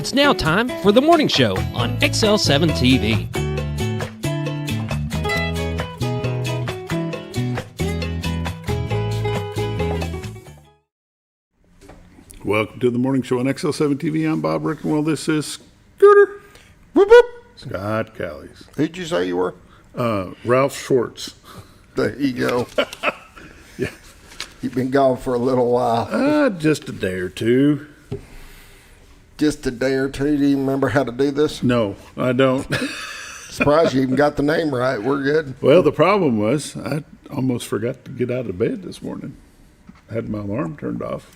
It's now time for the morning show on XL7-TV. Welcome to the morning show on XL7-TV. I'm Bob Rickenwell. This is Scooter. Whoop, whoop. Scott Callies. Who'd you say you were? Ralph Schwartz. There you go. Yeah. You've been gone for a little while. Just a day or two. Just a day or two. Do you remember how to do this? No, I don't. Surprised you even got the name right. We're good. Well, the problem was I almost forgot to get out of bed this morning. I had my alarm turned off.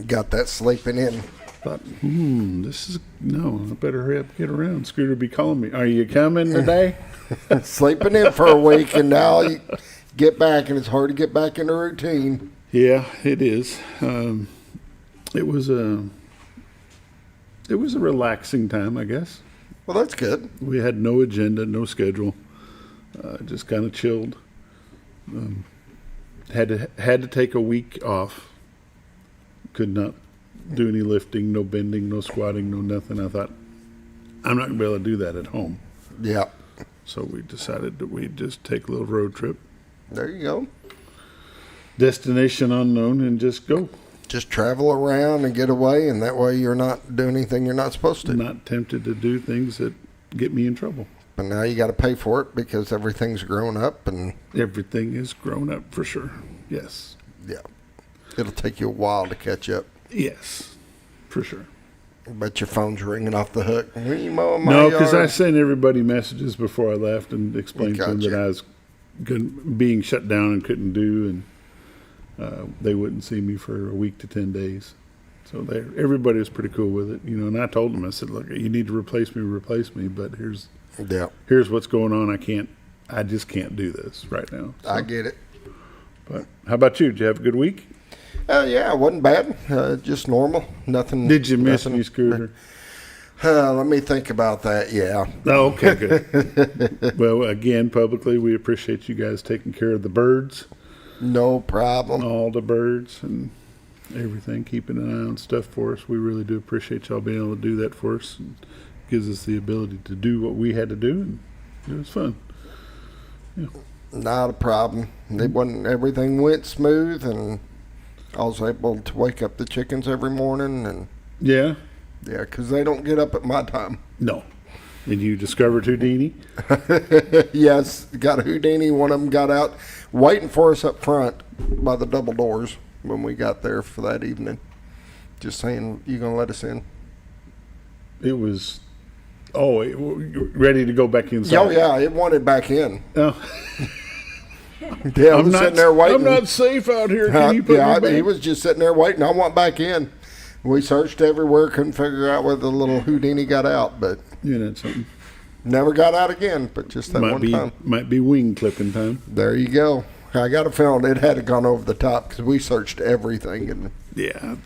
Got that sleeping in. Thought, I better hurry up and get around. Scooter be calling me. Are you coming today? Sleeping in for a week, and now you get back, and it's hard to get back into routine. Yeah, it is. It was a relaxing time, I guess. Well, that's good. We had no agenda, no schedule. Just kind of chilled. Had to take a week off. Could not do any lifting, no bending, no squatting, no nothing. I thought, I'm not going to be able to do that at home. Yeah. So we decided that we'd just take a little road trip. There you go. Destination unknown and just go. Just travel around and get away, and that way you're not doing anything you're not supposed to. Not tempted to do things that get me in trouble. But now you got to pay for it because everything's grown up. And Everything is grown up for sure. Yes. yeah, it'll take you a while to catch up. Yes, for sure. But your phone's ringing off the hook. No, No, because I sent everybody messages before I left and explained to them Gotcha. that I was being shut down and couldn't do, and they wouldn't see me for a week to 10 days. So everybody was pretty cool with it, And I told them, I said, "Look, you need to replace me, but here's what's going on. I just can't do this right now." So, I get it. But how about you? Did you have a good week? Yeah, it wasn't bad. Just normal. Nothing. Did you miss nothing. me, Scooter? Let me think about that. Yeah. Oh, okay, good. Well, again, publicly, we appreciate you guys taking care of the birds. No problem. All the birds and everything, keeping an eye on stuff for us. We really do appreciate y'all being able to do that for us. And gives us the ability to do what we had to do, and it was fun. Yeah. Not a problem. Everything went smooth, and I was able to wake up the chickens every morning, and Yeah? yeah, because they don't get up at my time. No. And you discovered Houdini? Yes, got a Houdini. One of them got out waiting for us up front by the double doors when we got there for that evening. Just saying, you going to let us in? It was, ready to go back inside. Oh, yeah, it wanted back in. Oh. Yeah, I was sitting there waiting. I'm not safe out here. Can you put me back? He was just sitting there waiting. I want back in. We searched everywhere, couldn't figure out where the little Houdini got out, but That's something. never got out again, but just that one time. Might be wing clipping time. There you go. I got a feeling it had gone over the top because we searched everything. And Yeah,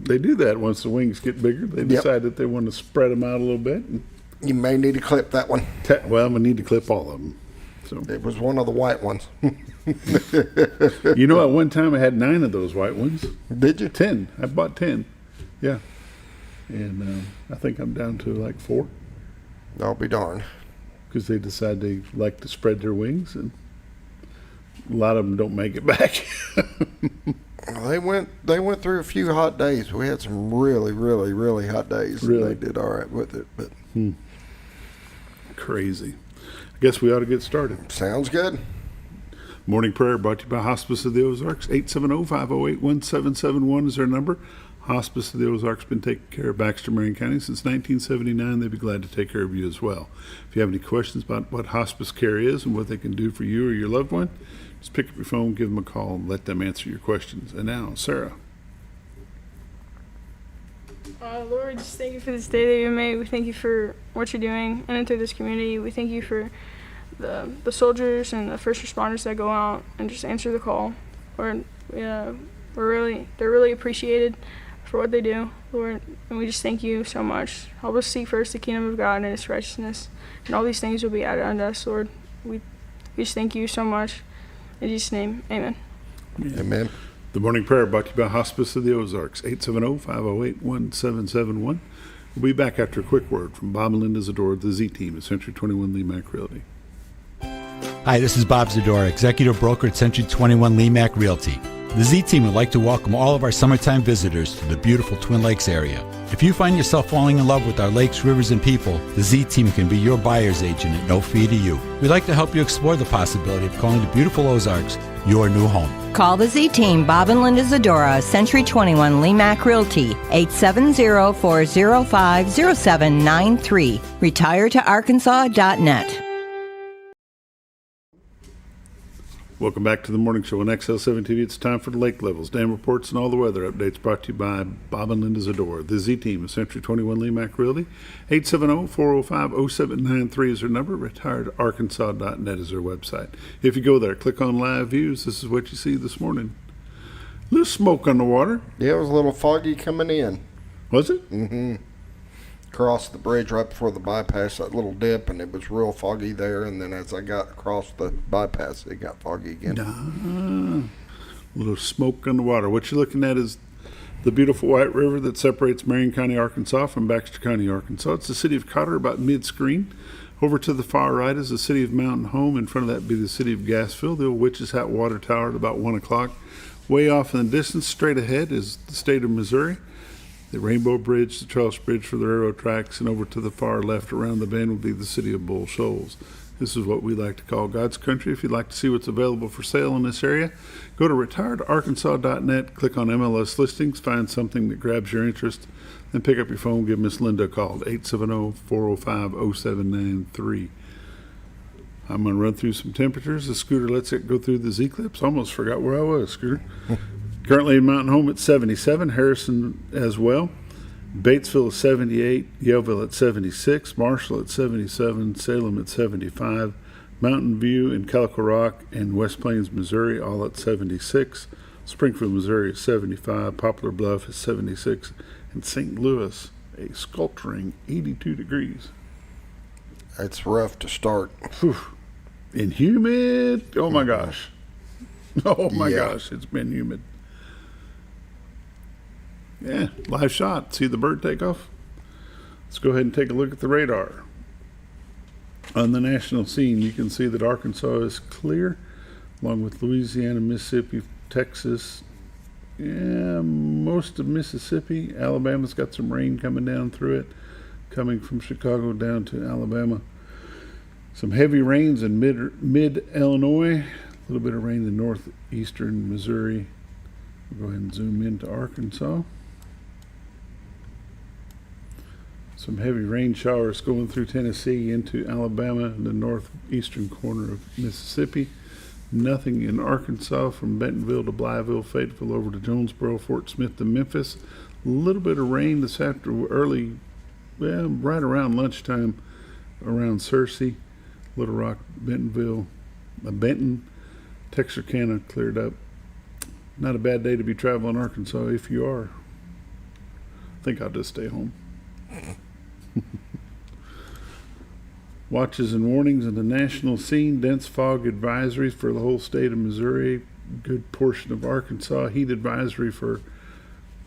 they do that once the wings get bigger. They decide that they want to spread them out a little bit. And you may need to clip that one. I'm going to need to clip all of them. So It was one of the white ones. at one time I had 9 of those white ones. Did you? 10. I bought 10. Yeah. And I think I'm down to like 4 I'll be darned. because they decide they like to spread their wings, and a lot of them don't make it back. They went through a few hot days. We had some really, really, really hot days. Really? And they did all right with it, but Crazy. I guess we ought to get started. sounds good. Morning prayer brought to you by Hospice of the Ozarks. 870-508-1771 is our number. Hospice of the Ozarks been taking care of Baxter, Marion County since 1979. They'd be glad to take care of you as well. If you have any questions about what hospice care is and what they can do for you or your loved one, just pick up your phone, give them a call, and let them answer your questions. And now, Sarah. Lord, just thank you for this day that you made. We thank you for what you're doing and into this community. We thank you for the soldiers and the first responders that go out and just answer the call. Lord, they're really appreciated for what they do, Lord, and we just thank you so much. Help us seek first the kingdom of God and His righteousness, and all these things will be added unto us, Lord. We just thank you so much. In Jesus' name, amen. Amen. The morning prayer brought to you by Hospice of the Ozarks. 870-508-1771. We'll be back after a quick word from Bob and Linda Zador, the Z-Team at Century 21 Lemac Realty. Hi, this is Bob Zador, Executive Broker at Century 21 Lemac Realty. The Z-Team would like to welcome all of our summertime visitors to the beautiful Twin Lakes area. If you find yourself falling in love with our lakes, rivers, and people, the Z-Team can be your buyer's agent at no fee to you. We'd like to help you explore the possibility of calling the beautiful Ozarks your new home. Call the Z-Team, Bob and Linda Zadora, Century 21 Lemac Realty, 870-405-0793. RetireToArkansas.net. Welcome back to the morning show on XL7-TV. It's time for the lake levels, dam reports, and all the weather updates brought to you by Bob and Linda Zador. The Z-Team of Century 21 Lemac Realty. 870-405-0793 is their number. RetireToArkansas.net is their website. If you go there, click on live views. This is what you see this morning. A little smoke on the water. Yeah, it was a little foggy coming in. Was it? Mm-hmm. Crossed the bridge right before the bypass, that little dip, and it was real foggy there. And then as I got across the bypass, it got foggy again. A little smoke on the water. What you're looking at is the beautiful White River that separates Marion County, Arkansas from Baxter County, Arkansas. It's the city of Cotter, about mid-screen. Over to the far right is the city of Mountain Home. In front of that be the city of Gassville, the old Witch's Hat Water Tower at about 1 o'clock. Way off in the distance, straight ahead, is the state of Missouri. The Rainbow Bridge, the Charles Bridge for the railroad tracks, and over to the far left around the bend will be the city of Bull Shoals. This is what we like to call God's country. If you'd like to see what's available for sale in this area, go to retiredarkansas.net, click on MLS listings, find something that grabs your interest, then pick up your phone, give Miss Linda a call at 870-405-0793. I'm going to run through some temperatures. The Scooter lets it go through the Z-clips. Almost forgot where I was, Scooter. Currently in Mountain Home at 77, Harrison as well. Batesville at 78, Yellville at 76, Marshall at 77, Salem at 75, Mountain View and Calico Rock and West Plains, Missouri, all at 76. Springfield, Missouri at 75, Poplar Bluff at 76, and St. Louis a sculpturing 82 degrees. It's rough to start. Whew. And humid. Oh my gosh. Oh my gosh, it's been humid. Yeah, live shot. See the bird take off? Let's go ahead and take a look at the radar. On the national scene, you can see that Arkansas is clear, along with Louisiana, Mississippi, Texas, most of Mississippi. Alabama's got some rain coming down through it, coming from Chicago down to Alabama. Some heavy rains in mid-Illinois, a little bit of rain in northeastern Missouri. We'll go ahead and zoom into Arkansas. Some heavy rain showers going through Tennessee into Alabama and the northeastern corner of Mississippi. Nothing in Arkansas from Bentonville to Blytheville, Fayetteville over to Jonesboro, Fort Smith to Memphis. A little bit of rain this afternoon, right around lunchtime around Searcy, Little Rock, Bentonville, Benton, Texarkana cleared up. Not a bad day to be traveling Arkansas if you are. I think I'll just stay home. Watches and warnings in the national scene. Dense fog advisories for the whole state of Missouri. Good portion of Arkansas. Heat advisory for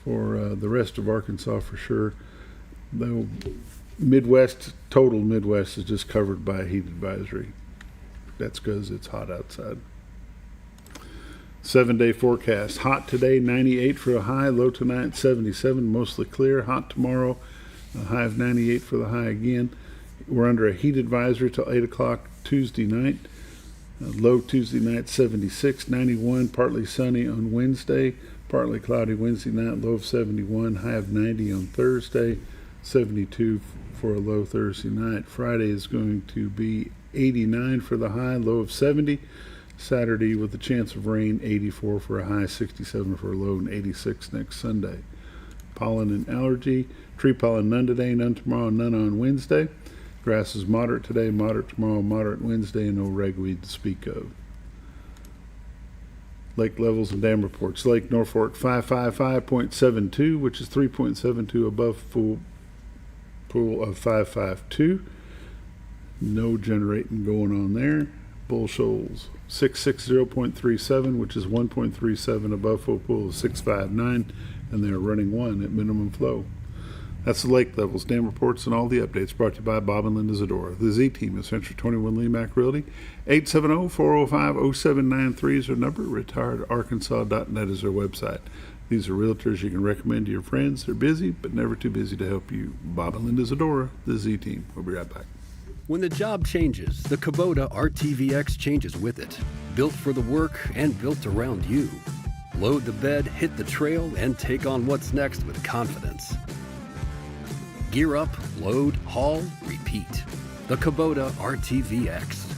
the rest of Arkansas for sure. Though total Midwest is just covered by a heat advisory. That's because it's hot outside. 7-day forecast. Hot today, 98 for a high. Low tonight, 77. Mostly clear. Hot tomorrow. A high of 98 for the high again. We're under a heat advisory till 8 o'clock Tuesday night. Low Tuesday night, 76. 91, partly sunny on Wednesday. Partly cloudy Wednesday night, low of 71. High of 90 on Thursday. 72 for a low Thursday night. Friday is going to be 89 for the high, low of 70. Saturday with a chance of rain, 84 for a high, 67 for a low, and 86 next Sunday. Pollen and allergy. Tree pollen none today, none tomorrow, none on Wednesday. Grass is moderate today, moderate tomorrow, moderate Wednesday, and no ragweed to speak of. Lake levels and dam reports. Lake Norfolk 555.72, which is 3.72 above full pool of 552. No generating going on there. Bull Shoals 660.37, which is 1.37 above full pool of 659, and they're running one at minimum flow. That's the lake levels, dam reports, and all the updates brought to you by Bob and Linda Zadora. The Z Team of Century 21 Lee Mack Realty. 870-405-0793 is their number. RetiredArkansas.net is their website. These are realtors you can recommend to your friends. They're busy, but never too busy to help you. Bob and Linda Zadora, the Z Team. We'll be right back. When the job changes, the Kubota RTVX changes with it. Built for the work and built around you. Load the bed, hit the trail, and take on what's next with confidence. Gear up, load, haul, repeat. The Kubota RTVX.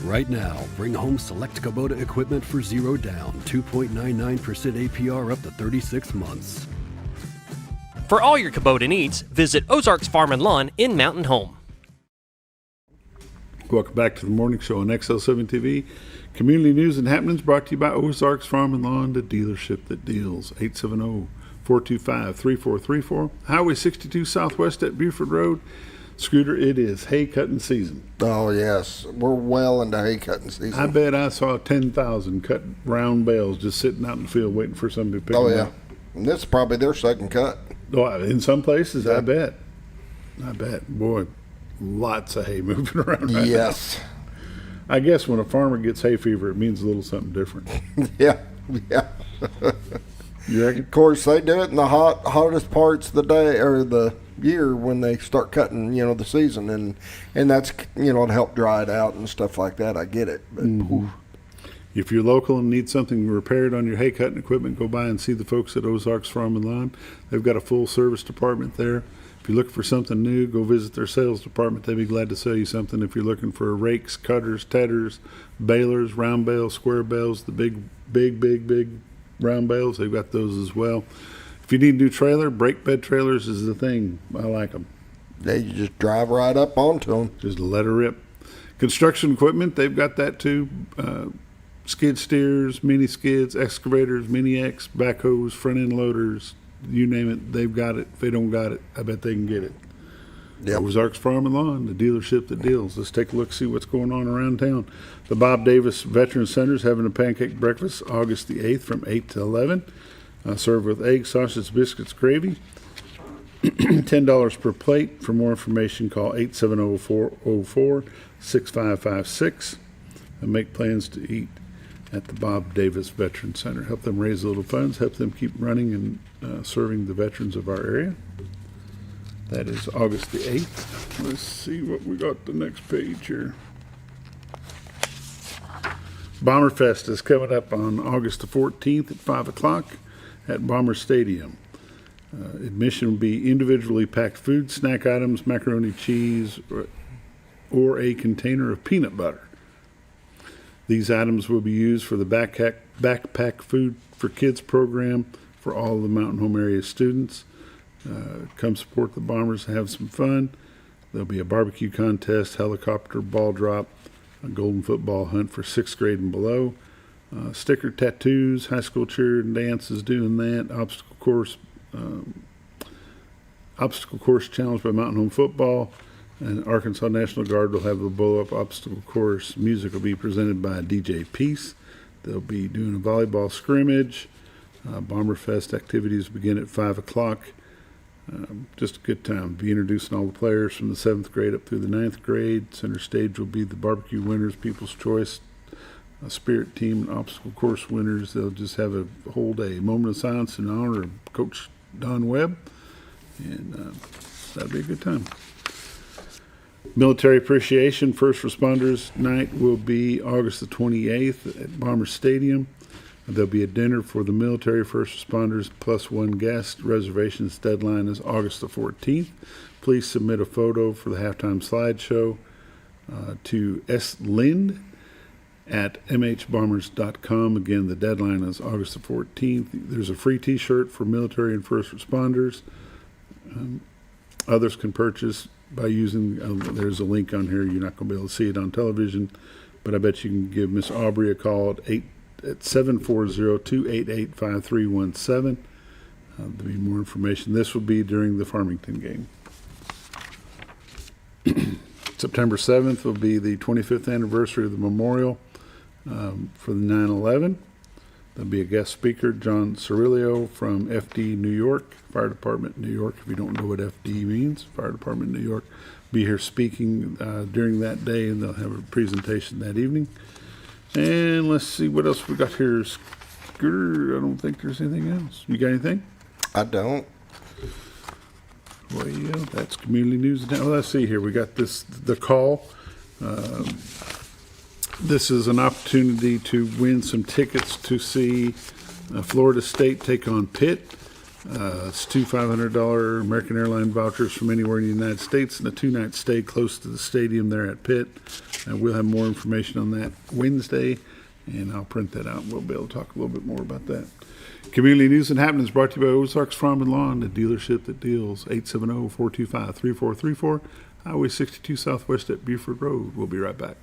Right now, bring home select Kubota equipment for $0 down, 2.99% APR up to 36 months. For all your Kubota needs, visit Ozarks Farm and Lawn in Mountain Home. Welcome back to the morning show on XL7-TV. Community news and happenings brought to you by Ozarks Farm and Lawn, the dealership that deals. 870-425-3434. Highway 62 Southwest at Buford Road. Scooter, it is hay cutting season. Oh, yes. We're well into hay cutting season. I bet I saw 10,000 cut round bales just sitting out in the field waiting for somebody to pick them up. And this is probably their second cut. Oh, in some places, I bet. Boy, lots of hay moving around right now. I guess when a farmer gets hay fever, it means a little something different. Yeah. You reckon? Of course, they do it in the hottest parts of the day or the year when they start cutting, the season, and that's to help dry it out and stuff like that. I get it. But, If you're local and need something repaired on your hay cutting equipment, go by and see the folks at Ozarks Farm and Lawn. They've got a full service department there. If you're looking for something new, go visit their sales department. They'd be glad to sell you something. If you're looking for rakes, cutters, tedders, balers, round bales, square bales, the big round bales, they've got those as well. If you need a new trailer, brake bed trailers is the thing. I like them. They just drive right up onto them. Just let her rip. Construction equipment, they've got that too. Skid steers, mini skids, excavators, mini X, backhoes, front end loaders, you name it, they've got it. If they don't got it, I bet they can get it. Yep. Ozarks Farm and Lawn, the dealership that deals. Let's take a look, see what's going on around town. The Bob Davis Veteran Center is having a pancake breakfast August the 8th from 8 to 11. Served with eggs, sausage, biscuits, gravy. $10 per plate. For more information, call 870-404-6556 and make plans to eat at the Bob Davis Veteran Center. Help them raise a little funds, help them keep running and serving the veterans of our area. That is August the 8th. Let's see what we got the next page here. Bomber Fest is coming up on August the 14th at 5 o'clock at Bomber Stadium. Admission will be individually packed food, snack items, macaroni, cheese, or a container of peanut butter. These items will be used for the Backpack Food for Kids program for all of the Mountain Home area students. Come support the Bombers, have some fun. There'll be a barbecue contest, helicopter ball drop, a golden football hunt for 6th grade and below. Sticker tattoos, high school cheer and dance is doing that. Obstacle course challenge by Mountain Home Football. And Arkansas National Guard will have a blow-up obstacle course. Music will be presented by DJ Peace. They'll be doing a volleyball scrimmage. Bomber Fest activities begin at 5 o'clock. Just a good time. Be introducing all the players from the 7th grade up through the 9th grade. Center stage will be the barbecue winners, People's Choice, Spirit Team, and obstacle course winners. They'll just have a whole day. Moment of silence in honor of Coach Don Webb. And that'll be a good time. Military Appreciation First Responders Night will be August the 28th at Bomber Stadium. There'll be a dinner for the military first responders plus one guest. Reservations deadline is August the 14th. Please submit a photo for the halftime slideshow to slind@mhbombers.com. Again, the deadline is August the 14th. There's a free t-shirt for military and first responders. Others can purchase by using, there's a link on here. You're not going to be able to see it on television, but I bet you can give Miss Aubrey a call at 740-288-5317. There'll be more information. This will be during the Farmington game. September 7th will be the 25th anniversary of the memorial for the 9/11. There'll be a guest speaker, John Cirillo from FD New York, Fire Department New York. If you don't know what FD means, Fire Department New York, be here speaking during that day, and they'll have a presentation that evening. And let's see what else we got here. Scooter, I don't think there's anything else. You got anything? I don't. Well, yeah, that's community news. Now, let's see here. We got the call. This is an opportunity to win some tickets to see Florida State take on Pitt. It's two $500 American Airlines vouchers from anywhere in the United States and a 2-night stay close to the stadium there at Pitt. We'll have more information on that Wednesday, and I'll print that out, and we'll be able to talk a little bit more about that. Community News and Happenings brought to you by Ozarks Farm and Lawn, the dealership that deals. 870-425-3434, Highway 62 Southwest at Buford Road. We'll be right back.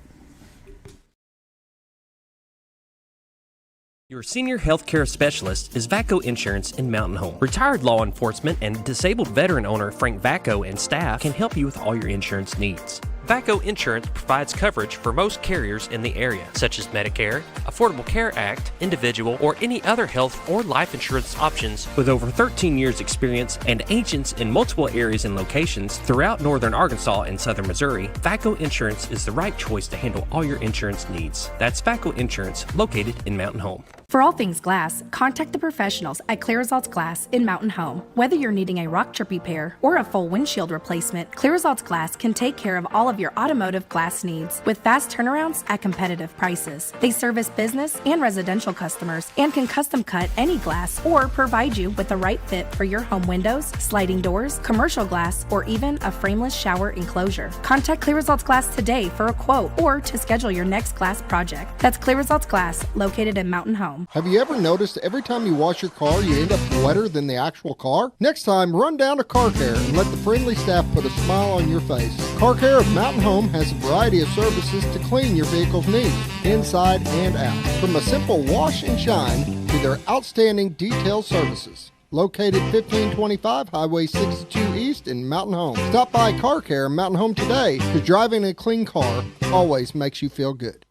Your senior health care specialist is VACO Insurance in Mountain Home. Retired law enforcement and disabled veteran owner Frank VACO and staff can help you with all your insurance needs. VACO Insurance provides coverage for most carriers in the area, such as Medicare, Affordable Care Act, individual, or any other health or life insurance options. With over 13 years experience and agents in multiple areas and locations throughout northern Arkansas and southern Missouri, VACO Insurance is the right choice to handle all your insurance needs. That's VACO Insurance, located in Mountain Home. For all things glass, contact the professionals at Clear Results Glass in Mountain Home. Whether you're needing a rock chip repair or a full windshield replacement, Clear Results Glass can take care of all of your automotive glass needs with fast turnarounds at competitive prices. They service business and residential customers and can custom cut any glass or provide you with the right fit for your home windows, sliding doors, commercial glass, or even a frameless shower enclosure. Contact Clear Results Glass today for a quote or to schedule your next glass project. That's Clear Results Glass, located in Mountain Home. Have you ever noticed every time you wash your car, you end up wetter than the actual car? Next time, run down to Car Care and let the friendly staff put a smile on your face. Car Care of Mountain Home has a variety of services to clean your vehicle's needs, inside and out. From a simple wash and shine to their outstanding detailed services. Located 1525 Highway 62 East in Mountain Home. Stop by Car Care Mountain Home today, because driving a clean car always makes you feel good.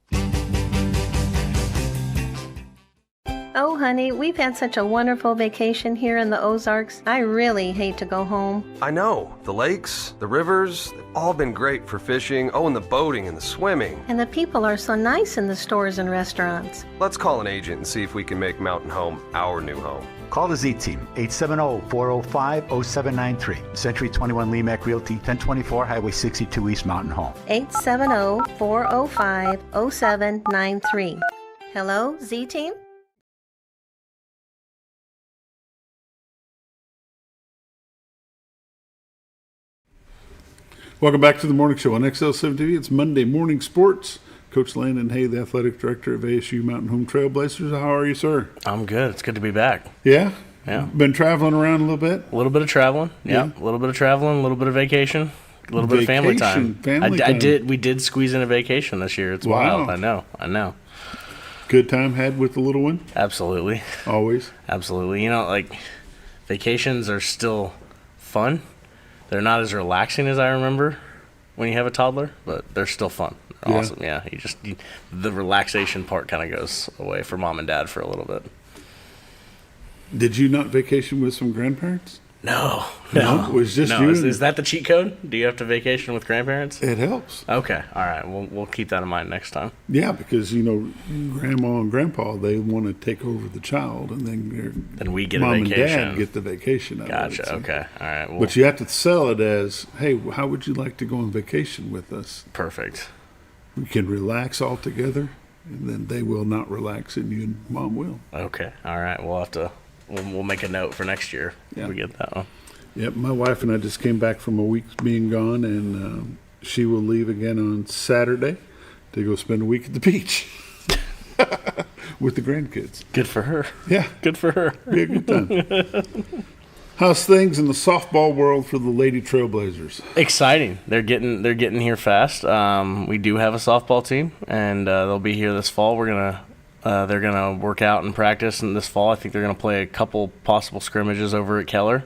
Oh, honey, we've had such a wonderful vacation here in the Ozarks. I really hate to go home. I know. The lakes, the rivers, they've all been great for fishing. Oh, and the boating and the swimming. And the people are so nice in the stores and restaurants. Let's call an agent and see if we can make Mountain Home our new home. Call the Z-Team, 870-405-0793. Century 21 Lemac Realty, 1024 Highway 62 East Mountain Home. 870-405-0793. Hello, Z-Team? Welcome back to the morning show on XL7-TV. It's Monday Morning Sports. Coach Landon Hay, the athletic director of ASU Mountain Home Trailblazers. How are you, sir? I'm good. It's good to be back. Yeah? Yeah. Been traveling around a little bit? A little bit of traveling. Yeah. A little bit of traveling, a little bit of vacation, a little bit of family time. We did squeeze in a vacation this year. It's wild. I know. Good time had with the little one? Absolutely. Always? Absolutely. You know, like, vacations are still fun. They're not as relaxing as I remember when you have a toddler, but they're still fun. They're awesome. Yeah. The relaxation part kind of goes away for mom and dad for a little bit. Did you not vacation with some grandparents? No. It was just you. Is that the cheat code? Do you have to vacation with grandparents? It helps. Okay. All right. We'll keep that in mind next time. Yeah, because, grandma and grandpa, they want to take over the child, and then we get mom a vacation. And dad get the vacation out of it. Gotcha. So. Okay. All right. But you have to sell it as, hey, how would you like to go on vacation with us? Perfect. We can relax all together, and then they will not relax, and you and mom will. Okay. All right. We'll have to... We'll make a note for next year. Yeah. We get that one. Yep. My wife and I just came back from a week being gone, and she will leave again on Saturday to go spend a week at the beach with the grandkids. Good for her. Yeah. Good for her. Be a good time. How's things in the softball world for the Lady Trailblazers? Exciting. They're getting here fast. We do have a softball team, and they'll be here this fall. They're going to work out and practice in this fall. I think they're going to play a couple possible scrimmages over at Keller.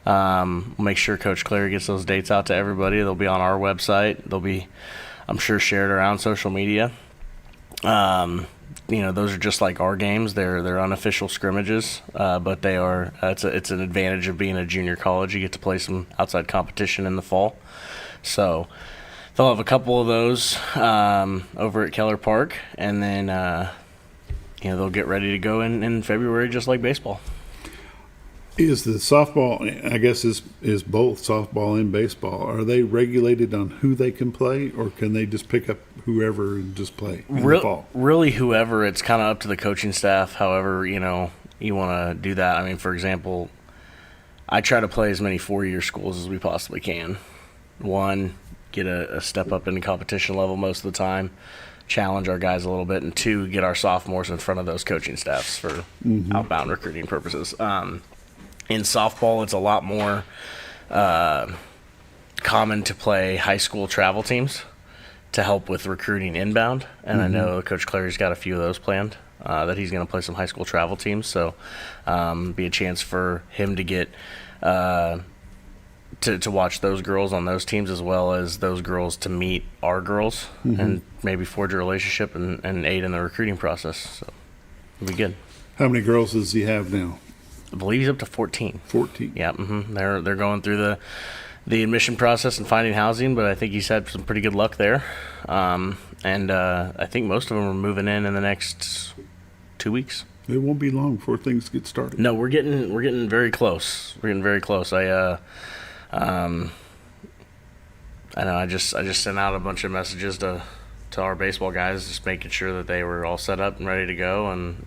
We'll make sure Coach Clary gets those dates out to everybody. They'll be on our website. They'll be, I'm sure, shared around social media. those are just like our games. They're unofficial scrimmages, but they are. It's an advantage of being a junior college. You get to play some outside competition in the fall, so they'll have a couple of those over at Keller Park, and then they'll get ready to go in February, just like baseball. Is the softball, I guess, is both softball and baseball, are they regulated on who they can play, or can they just pick up whoever and just play in the fall? Really, whoever. It's kind of up to the coaching staff, however, you want to do that. I mean, for example, I try to play as many four-year schools as we possibly can. One, get a step up in the competition level most of the time, challenge our guys a little bit, and two, get our sophomores in front of those coaching staffs for outbound recruiting purposes. In softball, it's a lot more common to play high school travel teams to help with recruiting inbound. And I know Coach Clary's got a few of those planned, that he's going to play some high school travel teams. So be a chance for him to get to watch those girls on those teams, as well as those girls to meet our girls and maybe forge a relationship and aid in the recruiting process. So it'll be good. How many girls does he have now? I believe he's up to 14. 14. Yeah, they're going through the admission process and finding housing, but I think he's had some pretty good luck there. And I think most of them are moving in the next 2 weeks. It won't be long before things get started. No, we're getting very close. We're getting very close. I know I just sent out a bunch of messages to our baseball guys, just making sure that they were all set up and ready to go, and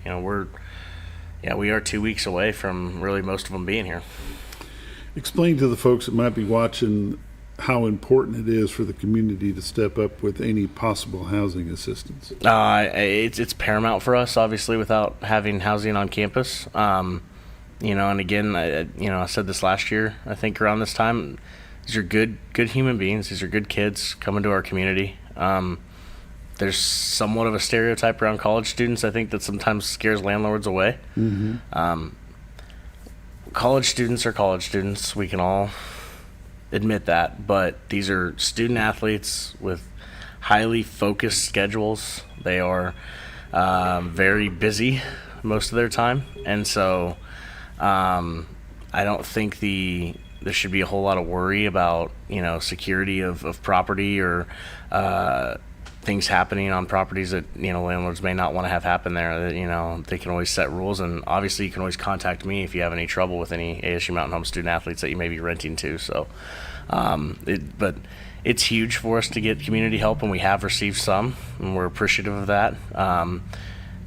we are 2 weeks away from really most of them being here. Explain to the folks that might be watching how important it is for the community to step up with any possible housing assistance. It's paramount for us, obviously, without having housing on campus. And again, I said this last year, I think around this time, these are good human beings. These are good kids coming to our community. There's somewhat of a stereotype around college students, I think, that sometimes scares landlords away. College students are college students. We can all admit that. But these are student athletes with highly focused schedules. They are very busy most of their time. And so I don't think there should be a whole lot of worry about, security of property or things happening on properties that landlords may not want to have happen there. They can always set rules, and obviously you can always contact me if you have any trouble with any ASU Mountain Home student athletes that you may be renting to. So but it's huge for us to get community help, and we have received some, and we're appreciative of that.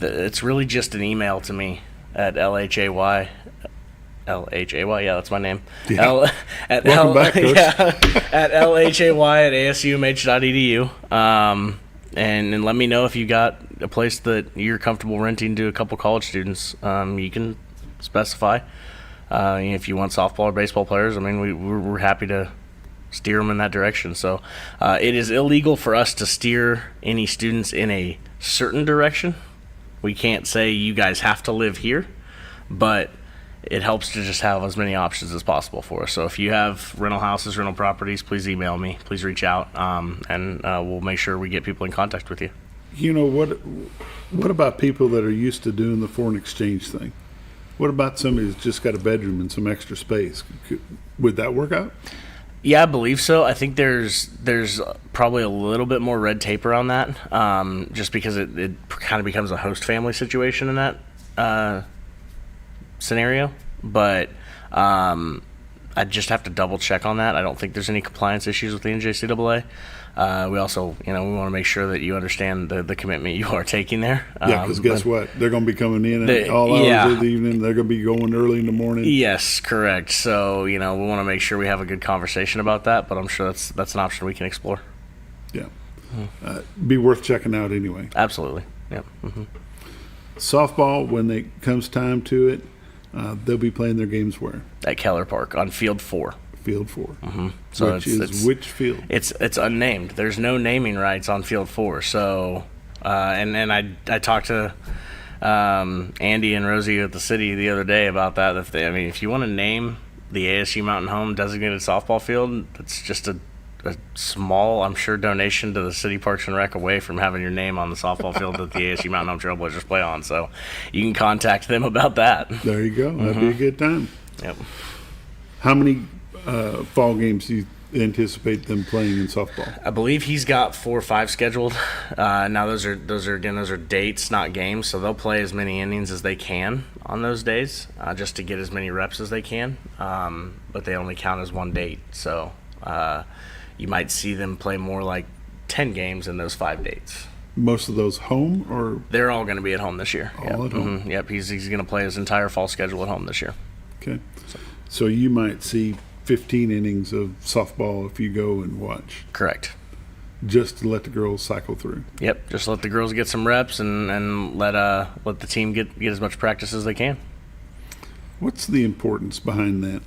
It's really just an email to me at LHAY, yeah, that's my name. Yeah. Welcome back, Coach. At LHAY@asumh.edu. And let me know if you got a place that you're comfortable renting to a couple college students. You can specify if you want softball or baseball players. I mean, we're happy to steer them in that direction. So it is illegal for us to steer any students in a certain direction. We can't say you guys have to live here, but it helps to just have as many options as possible for us. So if you have rental houses, rental properties, please email me. Please reach out, and we'll make sure we get people in contact with you. What about people that are used to doing the foreign exchange thing? What about somebody who's just got a bedroom and some extra space? Would that work out? Yeah, I believe so. I think there's probably a little bit more red tape around that, just because it kind of becomes a host family situation in that scenario, but I just have to double check on that. I don't think there's any compliance issues with the NJCAA. We also, we want to make sure that you understand the commitment you are taking there. Yeah, because guess what? They're going to be coming in at all hours of the evening. They're going to be going early in the morning. Yes, correct. So, we want to make sure we have a good conversation about that, but I'm sure that's an option we can explore. Yeah. Be worth checking out anyway. Absolutely. Yeah. Softball, when it comes time to it, they'll be playing their games where? At Keller Park on Field 4. Field 4. So which field? It's unnamed. There's no naming rights on Field 4. So, and I talked to Andy and Rosie at the city the other day about that. If you want to name the ASU Mountain Home designated softball field, it's just a a small, I'm sure, donation to the City Parks and Rec away from having your name on the softball field that the ASU Mountain Home Trailblazers play on. So you can contact them about that. There you go. That'd be a good time. Yep. How many fall games do you anticipate them playing in softball? I believe he's got 4 or 5 scheduled. Now those are dates, not games. So they'll play as many innings as they can on those days, just to get as many reps as they can. But they only count as one date. So you might see them play more like 10 games in those 5 dates. Most of those home, or they're all going to be at home this year. All at home. Yep, he's going to play his entire fall schedule at home this year. Okay. So you might see 15 innings of softball if you go and watch. Correct. Just to let the girls cycle through. Yep, just let the girls get some reps and let the team get as much practice as they can. What's the importance behind that?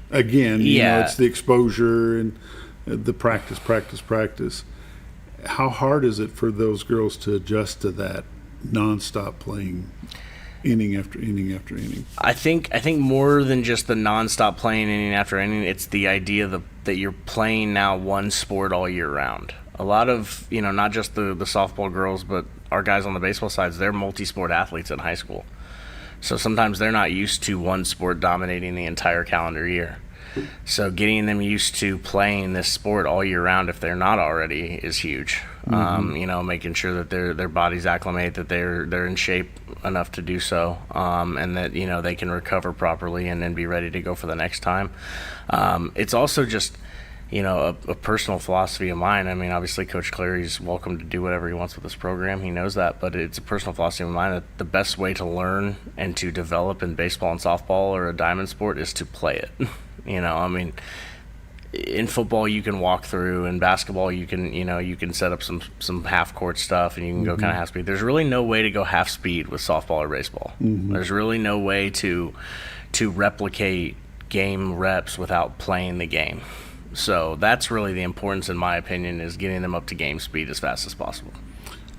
Again, you know, it's the exposure and the practice. How hard is it for those girls to adjust to that nonstop playing? Inning after inning after inning. I think more than just the nonstop playing inning after inning, it's the idea that you're playing now one sport all year round. A lot of, not just the softball girls, but our guys on the baseball sides, they're multi-sport athletes in high school. So sometimes they're not used to one sport dominating the entire calendar year. So getting them used to playing this sport all year round, if they're not already, is huge. Making sure that their bodies acclimate, that they're in shape enough to do so, and that they can recover properly and then be ready to go for the next time. It's also just a personal philosophy of mine. I mean, obviously Coach Clary's welcome to do whatever he wants with this program. He knows that, but it's a personal philosophy of mine that the best way to learn and to develop in baseball and softball or a diamond sport is to play it. In football you can walk through, in basketball you can set up some half court stuff and you can go kind of half speed. There's really no way to go half speed with softball or baseball. There's really no way to replicate game reps without playing the game. So that's really the importance, in my opinion, is getting them up to game speed as fast as possible.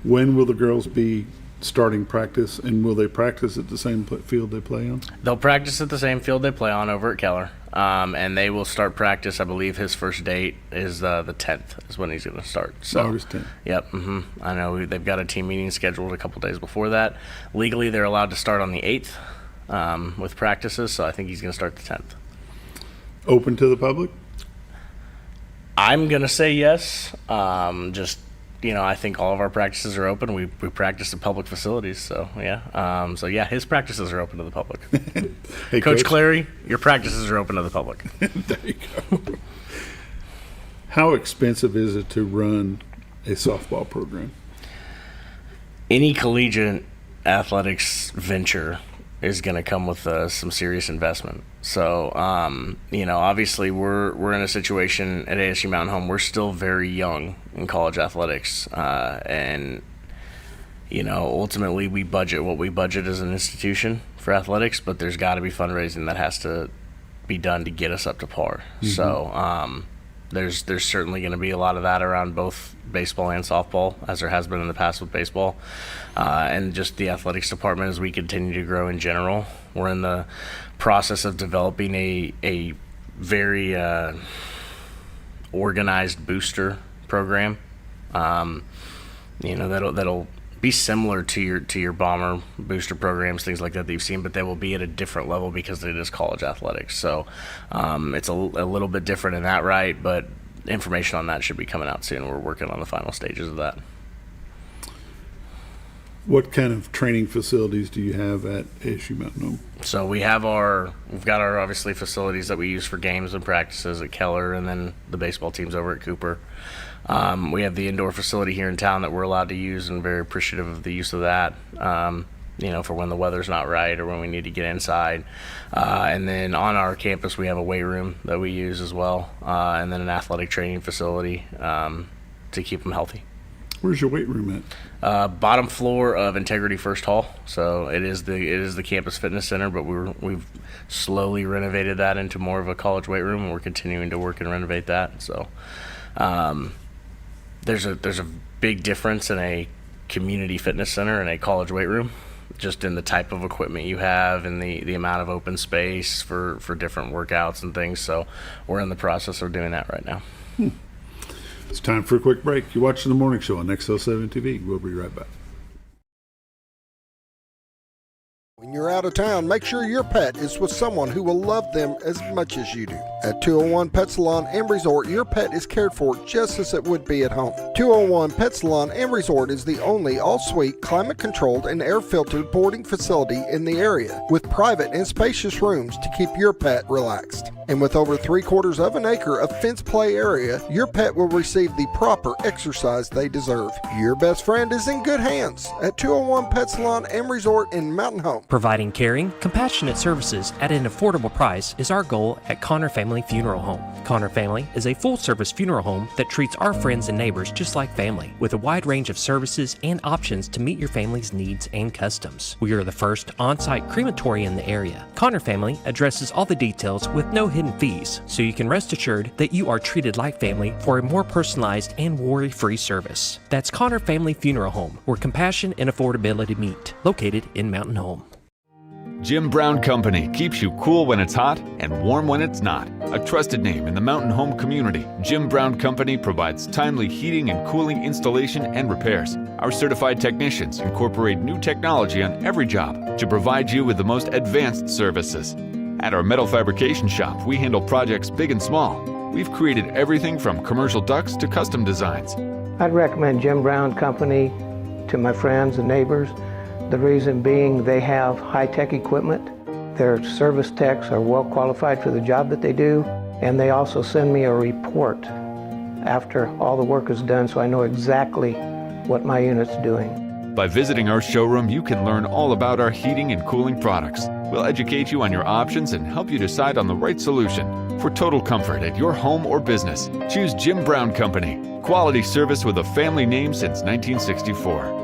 When will the girls be starting practice, and will they practice at the same field they play on? They'll practice at the same field they play on over at Keller, and they will start practice. I believe his first date is the 10th is when he's going to start. So, August 10th. Yep. I know they've got a team meeting scheduled a couple days before that. Legally, they're allowed to start on the 8th with practices, so I think he's going to start the 10th. Open to the public? I'm going to say yes. I think all of our practices are open. We practice in public facilities, so yeah. His practices are open to the public. Hey, Coach Clary, your practices are open to the public. There you go. How expensive is it to run a softball program? Any collegiate athletics venture is going to come with some serious investment. So, obviously we're in a situation at ASU Mountain Home. We're still very young in college athletics. Ultimately we budget what we budget as an institution for athletics, but there's got to be fundraising that has to be done to get us up to par. So, there's certainly going to be a lot of that around both baseball and softball, as there has been in the past with baseball, and just the athletics department as we continue to grow in general. We're in the process of developing a very organized booster program. That'll be similar to your bomber booster programs, things like that you've seen, but they will be at a different level because it is college athletics. So it's a little bit different in that, right? But information on that should be coming out soon. We're working on the final stages of that. What kind of training facilities do you have at ASU Mountain Home? So we've got our obviously facilities that we use for games and practices at Keller, and then the baseball teams over at Cooper. We have the indoor facility here in town that we're allowed to use, and very appreciative of the use of that, for when the weather's not right or when we need to get inside. And then on our campus, we have a weight room that we use as well, and then an athletic training facility to keep them healthy. Where's your weight room at? Bottom floor of Integrity First Hall. So it is the campus fitness center, but we've slowly renovated that into more of a college weight room, and we're continuing to work and renovate that. So there's a big difference in a community fitness center and a college weight room. just in the type of equipment you have and the amount of open space for different workouts and things. So we're in the process of doing that right now. It's time for a quick break. You're watching The Morning Show on XL7-TV. We'll be right back. When you're out of town, make sure your pet is with someone who will love them as much as you do. At 201 Pet Salon and Resort, your pet is cared for just as it would be at home. 201 Pet Salon and Resort is the only all-suite, climate-controlled, and air-filtered boarding facility in the area, with private and spacious rooms to keep your pet relaxed. And with over 3/4 of an acre of fenced play area, your pet will receive the proper exercise they deserve. Your best friend is in good hands at 201 Pet Salon and Resort in Mountain Home. Providing caring, compassionate services at an affordable price is our goal at Connor Family Funeral Home. Connor Family is a full-service funeral home that treats our friends and neighbors just like family, with a wide range of services and options to meet your family's needs and customs. We are the first on-site crematory in the area. Connor Family addresses all the details with no hidden fees, so you can rest assured that you are treated like family for a more personalized and worry-free service. That's Connor Family Funeral Home, where compassion and affordability meet, located in Mountain Home. Jim Brown Company keeps you cool when it's hot and warm when it's not. A trusted name in the Mountain Home community, Jim Brown Company provides timely heating and cooling installation and repairs. Our certified technicians incorporate new technology on every job to provide you with the most advanced services. At our metal fabrication shop, we handle projects big and small. We've created everything from commercial ducts to custom designs. I'd recommend Jim Brown Company to my friends and neighbors. The reason being they have high-tech equipment. Their service techs are well qualified for the job that they do, and they also send me a report after all the work is done so I know exactly what my unit's doing. By visiting our showroom, you can learn all about our heating and cooling products. We'll educate you on your options and help you decide on the right solution. For total comfort at your home or business, choose Jim Brown Company. Quality service with a family name since 1964.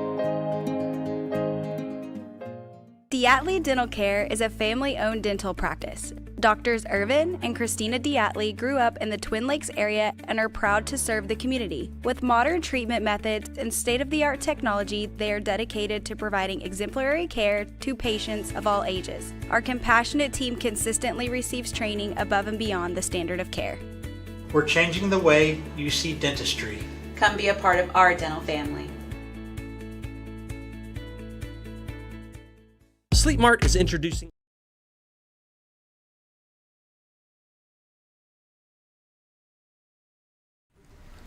Diatley Dental Care is a family-owned dental practice. Doctors Irvin and Christina Diatley grew up in the Twin Lakes area and are proud to serve the community. With modern treatment methods and state-of-the-art technology, they are dedicated to providing exemplary care to patients of all ages. Our compassionate team consistently receives training above and beyond the standard of care. We're changing the way you see dentistry. Come be a part of our dental family. Sleep Mart is introducing.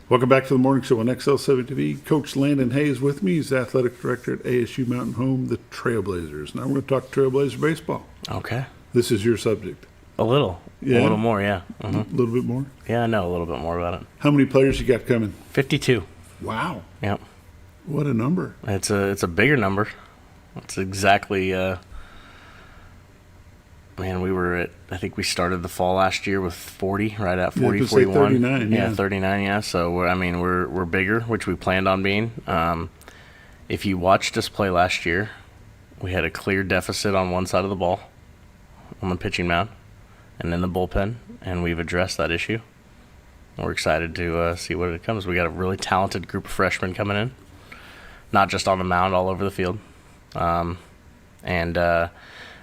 Welcome back to the Morning Show on XL7-TV. Coach Landon Hayes with me. He's the athletic director at ASU Mountain Home, the Trailblazers. Now we're going to talk Trailblazer baseball. Okay. This is your subject. A little. Yeah. A little more, yeah. A little bit more? Yeah, I know a little bit more about it. How many players you got coming? 52. Wow. Yep. What a number. It's a bigger number. It's exactly, I think we started the fall last year with 40, right at 40, yeah, 41. 39, yeah. 39, yeah. So, we're bigger, which we planned on being. If you watched us play last year, we had a clear deficit on one side of the ball, on the pitching mound, and in the bullpen, and we've addressed that issue. We're excited to see what it comes. We got a really talented group of freshmen coming in, not just on the mound, all over the field. And a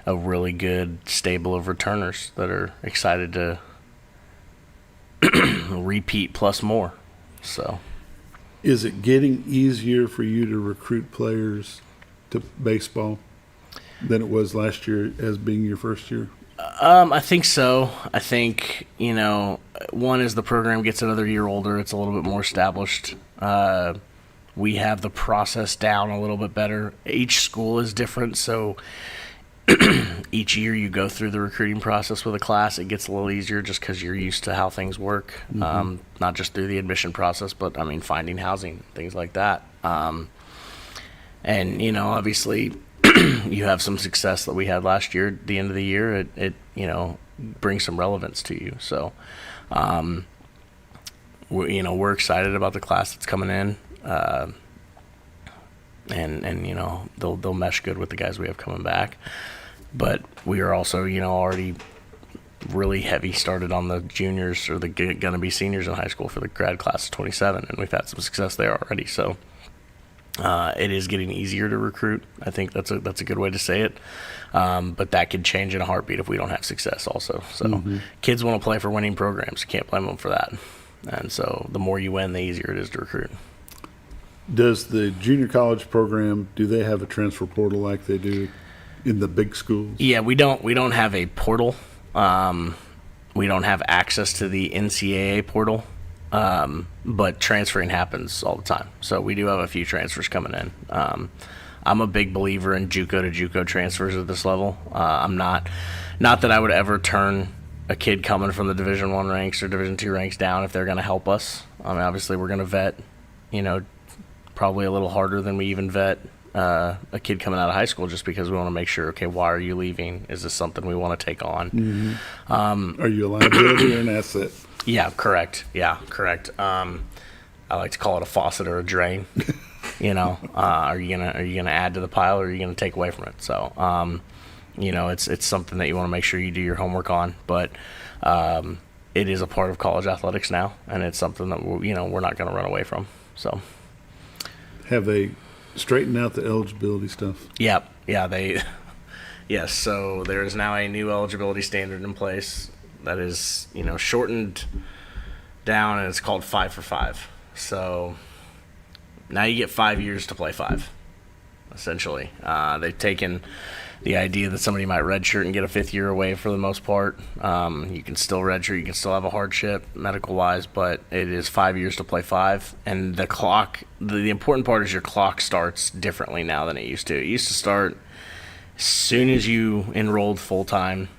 really good stable of returners that are excited to repeat plus more. So, is it getting easier for you to recruit players to baseball than it was last year as being your first year? I think so. I think, one, as the program gets another year older, it's a little bit more established. We have the process down a little bit better. Each school is different, so each year you go through the recruiting process with a class. It gets a little easier just because you're used to how things work, not just through the admission process, but, finding housing, things like that. And, obviously you have some success that we had last year. At the end of the year, it brings some relevance to you. So, we're excited about the class that's coming in. And they'll mesh good with the guys we have coming back. But we are also, already really heavy started on the juniors or the going to be seniors in high school for the grad class of 27, and we've had some success there already. So It is getting easier to recruit. I think that's a good way to say it. But that could change in a heartbeat if we don't have success also. So kids want to play for winning programs. You can't blame them for that. And so the more you win, the easier it is to recruit. Does the junior college program, do they have a transfer portal like they do in the big schools? Yeah, we don't have a portal. We don't have access to the NCAA portal. But transferring happens all the time. So we do have a few transfers coming in. I'm a big believer in JUCO to JUCO transfers at this level. I'm not that I would ever turn a kid coming from the Division I ranks or Division II ranks down if they're going to help us. I mean, obviously we're going to vet, probably a little harder than we even vet a kid coming out of high school, just because we want to make sure, okay, why are you leaving? Is this something we want to take on? Are you a liability or an asset? Yeah, correct. I like to call it a faucet or a drain. Are you gonna add to the pile, or are you gonna take away from it? So, it's something that you want to make sure you do your homework on. But it is a part of college athletics now, and it's something that we're not going to run away from. So, have they straightened out the eligibility stuff? Yeah. Yes. So there is now a new eligibility standard in place that is, shortened down, and it's called 5 for 5. So now you get 5 years to play 5, essentially. They've taken the idea that somebody might redshirt and get a 5th year away for the most part. You can still redshirt, you can still have a hardship medical-wise, but it is 5 years to play 5. And the clock, the important part is your clock starts differently now than it used to. It used to start as soon as you enrolled full-time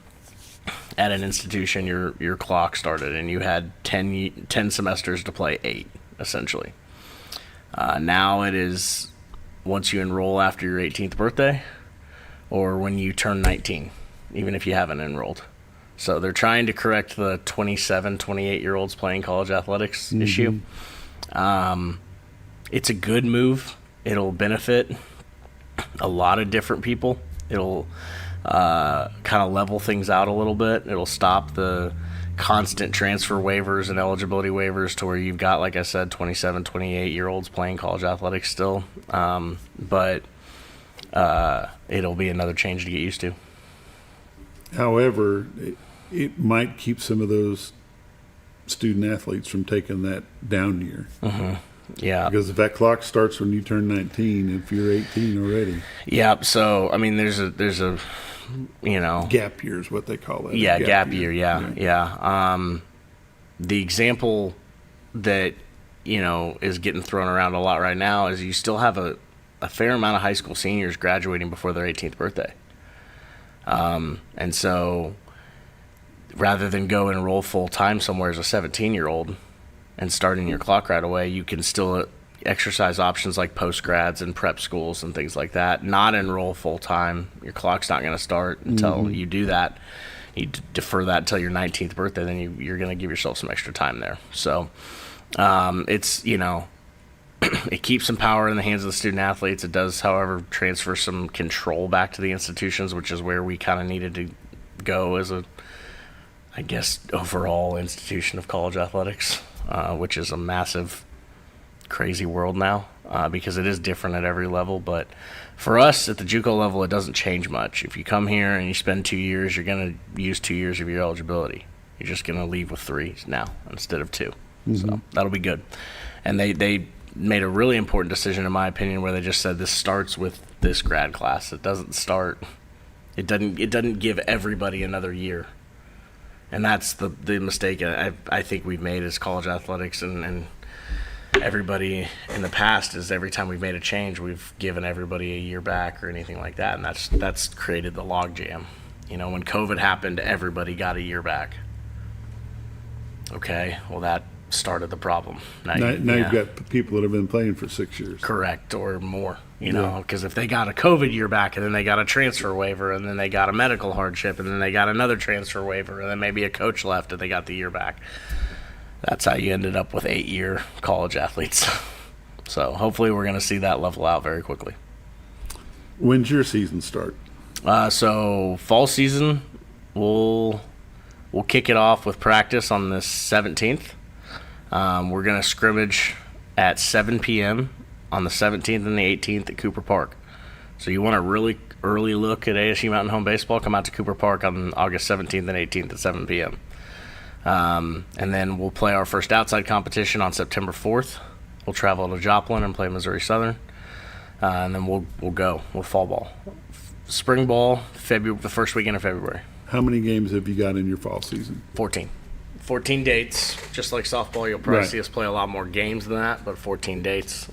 at an institution. Your clock started, and you had 10 semesters to play 8, essentially. Now it is once you enroll after your 18th birthday, or when you turn 19, even if you haven't enrolled. So they're trying to correct the 27, 28-year-olds playing college athletics issue. It's a good move. It'll benefit a lot of different people. It'll kind of level things out a little bit. It'll stop the constant transfer waivers and eligibility waivers to where you've got, like I said, 27, 28-year-olds playing college athletics still. But it'll be another change to get used to. However, it might keep some of those student athletes from taking that down year. Yeah. Because if that clock starts when you turn 19, if you're 18 already. Yeah. So, I mean, there's a gap year is what they call it. Yeah, gap year. Yeah. The example that, is getting thrown around a lot right now is you still have a fair amount of high school seniors graduating before their 18th birthday. And so rather than go and enroll full-time somewhere as a 17-year-old and starting your clock right away, you can still exercise options like post-grads and prep schools and things like that. Not enroll full-time. Your clock's not going to start until you do that. You defer that until your 19th birthday, then you're going to give yourself some extra time there. So it's, it keeps some power in the hands of the student athletes. It does, however, transfer some control back to the institutions, which is where we kind of needed to go as a, I guess, overall institution of college athletics, which is a massive, crazy world now, because it is different at every level. But for us at the JUCO level, it doesn't change much. If you come here and you spend 2 years, you're going to use 2 years of your eligibility. You're just going to leave with 3 now instead of 2. So that'll be good. And they made a really important decision, in my opinion, where they just said this starts with this grad class. It doesn't start. It doesn't give everybody another year. And that's the mistake I think we've made as college athletics and everybody in the past, is every time we've made a change, we've given everybody a year back or anything like that, and that's created the logjam. When COVID happened, everybody got a year back. Okay, well, that started the problem. Now you've got people that have been playing for 6 years. Correct, or more. Because if they got a COVID year back, and then they got a transfer waiver, and then they got a medical hardship, and then they got another transfer waiver, and then maybe a coach left and they got the year back. That's how you ended up with 8-year college athletes. So hopefully we're going to see that level out very quickly. When's your season start? So fall season, we'll kick it off with practice on the 17th. We're going to scrimmage at 7 p.m. on the 17th and the 18th at Cooper Park. So you want a really early look at ASU Mountain Home Baseball, come out to Cooper Park on August 17th and 18th at 7 p.m. And then we'll play our first outside competition on September 4th. We'll travel to Joplin and play Missouri Southern. And then we'll fall ball. Spring ball, the first weekend of February. How many games have you got in your fall season? 14 dates. Just like softball, you'll probably see us play a lot more games than that, but 14 dates.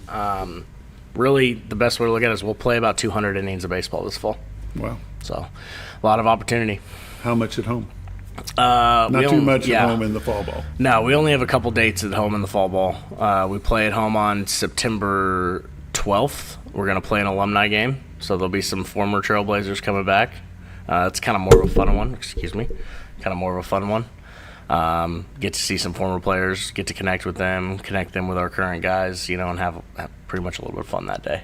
Really, the best way to look at it is we'll play about 200 innings of baseball this fall. Wow. So, a lot of opportunity. How much at home? Not too much at home in the fall ball. No, we only have a couple dates at home in the fall ball. We play at home on September 12th. We're going to play an alumni game, so there'll be some former Trailblazers coming back. It's kind of more of a fun one. Get to see some former players, get to connect them with our current guys, and have pretty much a little bit of fun that day.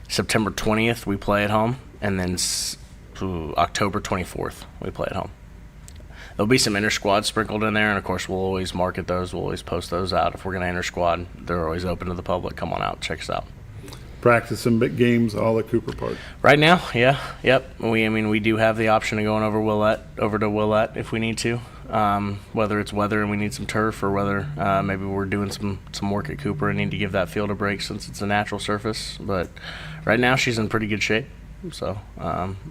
September 20th, we play at home, and then October 24th, we play at home. There'll be some inter-squad sprinkled in there, and of course we'll always market those. We'll always post those out. If we're going to inter-squad, they're always open to the public. Come on out, check us out. Practice some big games all at Cooper Park. Right now, yeah, yep. We do have the option of going over to Willette if we need to. Whether it's weather and we need some turf, or whether maybe we're doing some work at Cooper and need to give that field a break since it's a natural surface. But right now she's in pretty good shape, so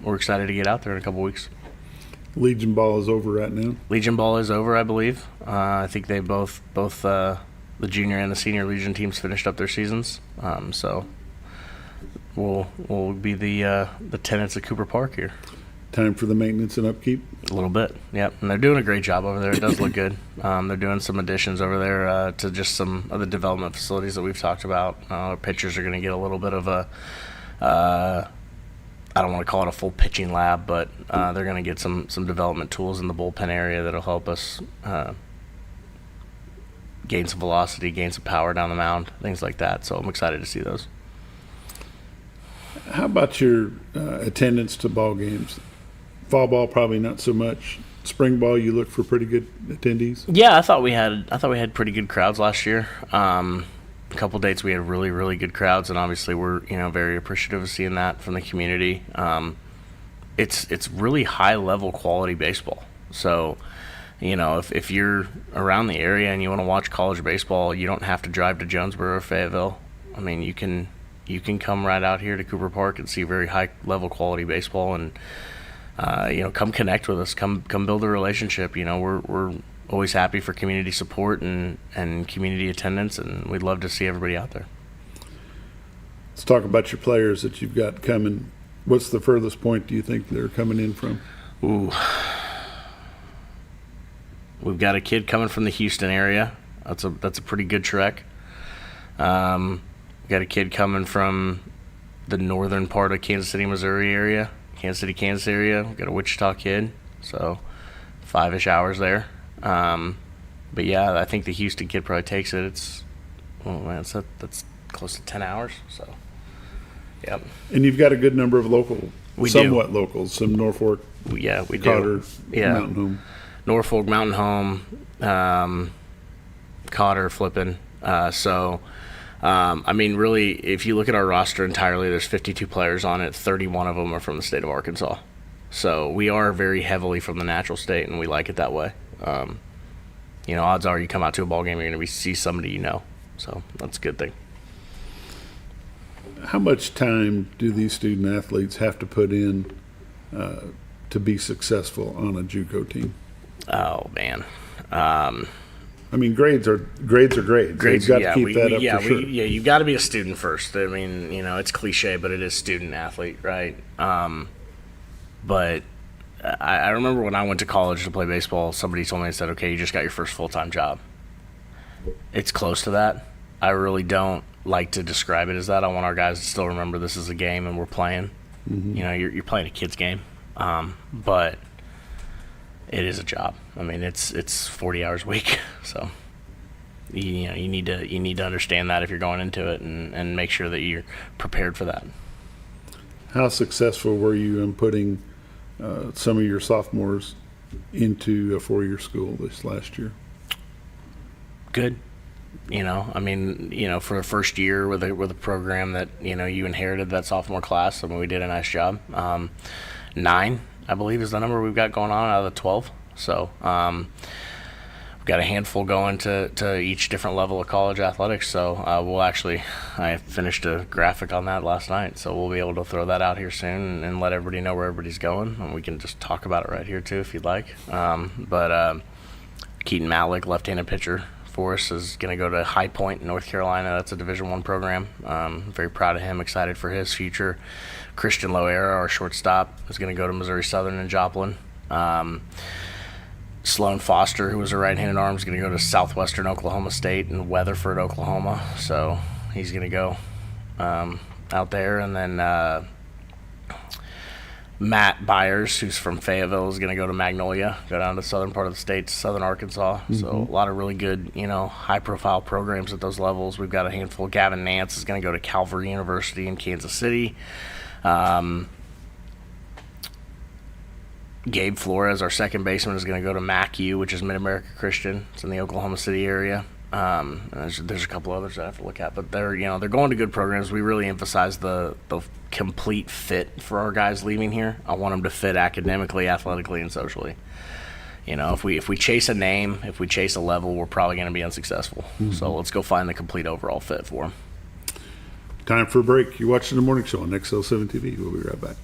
we're excited to get out there in a couple weeks. Legion ball is over right now? Legion ball is over, I believe. I think they both the junior and the senior Legion teams finished up their seasons. So we'll be the tenants at Cooper Park here. Time for the maintenance and upkeep? A little bit, yep. And they're doing a great job over there. It does look good. They're doing some additions over there to just some of the development facilities that we've talked about. Our pitchers are going to get a little bit of a I don't want to call it a full pitching lab, but they're going to get some development tools in the bullpen area that'll help us gain some velocity, gain some power down the mound, things like that. So I'm excited to see those. How about your attendance to ball games? Fall ball, probably not so much. Spring ball, you look for pretty good attendees? Yeah, I thought we had pretty good crowds last year. A couple dates we had really, really good crowds, and obviously we're very appreciative of seeing that from the community. It's really high level quality baseball. So, if you're around the area and you want to watch college baseball, you don't have to drive to Jonesboro or Fayetteville. I mean, you can come right out here to Cooper Park and see very high level quality baseball, and come connect with us, come build a relationship. We're always happy for community support and community attendance, and we'd love to see everybody out there. Let's talk about your players that you've got coming. What's the furthest point do you think they're coming in from? Ooh. We've got a kid coming from the Houston area. That's a pretty good trek. We've got a kid coming from the northern part of Kansas City, Missouri area. Kansas City, Kansas area. We've got a Wichita kid, so 5-ish hours there. But yeah, I think the Houston kid probably takes it. That's close to 10 hours. So, yep. And you've got a good number of somewhat locals, some Norfolk. Yeah, we Cotter, do. Yeah, Mountain Home. Norfolk, Mountain Home, Cotter, Flippin. Really, if you look at our roster entirely, there's 52 players on it. 31 of them are from the state of Arkansas. So we are very heavily from the natural state, and we like it that way. Odds are you come out to a ball game, you're going to see somebody so that's a good thing. How much time do these student athletes have to put in to be successful on a JUCO team? Oh man, grades are grades. You've got to keep that up for sure. You've got to be a student first. It's cliche, but it is student athlete, right? But I remember when I went to college to play baseball, somebody told me, said, okay, you just got your first full-time job. It's close to that. I really don't like to describe it as that. I want our guys to still remember this is a game and we're playing. Mm-hmm. You're playing a kid's game, but it is a job. It's 40 hours a week, so you need to understand that if you're going into it and make sure that you're prepared for that. How successful were you in putting some of your sophomores into a 4-year school this last year? Good. I mean, for the first year with a program that, you inherited that sophomore class, I mean, we did a nice job. 9, I believe, is the number we've got going on out of the 12. So we've got a handful going to each different level of college athletics. So I finished a graphic on that last night. So we'll be able to throw that out here soon and let everybody know where everybody's going. And we can just talk about it right here, too, if you'd like. But Keaton Matlick, left-handed pitcher for us, is going to go to High Point, North Carolina. That's a Division I program. Very proud of him, excited for his future. Christian Loera, our shortstop, is going to go to Missouri Southern in Joplin. Sloan Foster, who was a right-handed arm, is going to go to Southwestern Oklahoma State in Weatherford, Oklahoma. So he's going to go out there. And then Matt Byers, who's from Fayetteville, is going to go to Magnolia, go down to the southern part of the state, southern Arkansas. Mm-hmm. So a lot of really good, high-profile programs at those levels. We've got a handful. Gavin Nance is going to go to Calvary University in Kansas City. Gabe Flores, our second baseman, is going to go to MACU, which is Mid-America Christian. It's in the Oklahoma City area. There's a couple others that I have to look at, but they're going to good programs. We really emphasize the complete fit for our guys leaving here. I want them to fit academically, athletically, and socially. If we chase a name, if we chase a level, we're probably going to be unsuccessful. Mm-hmm. So let's go find the complete overall fit for them. Time for a break. You're watching the morning show on XL7-TV. We'll be right back.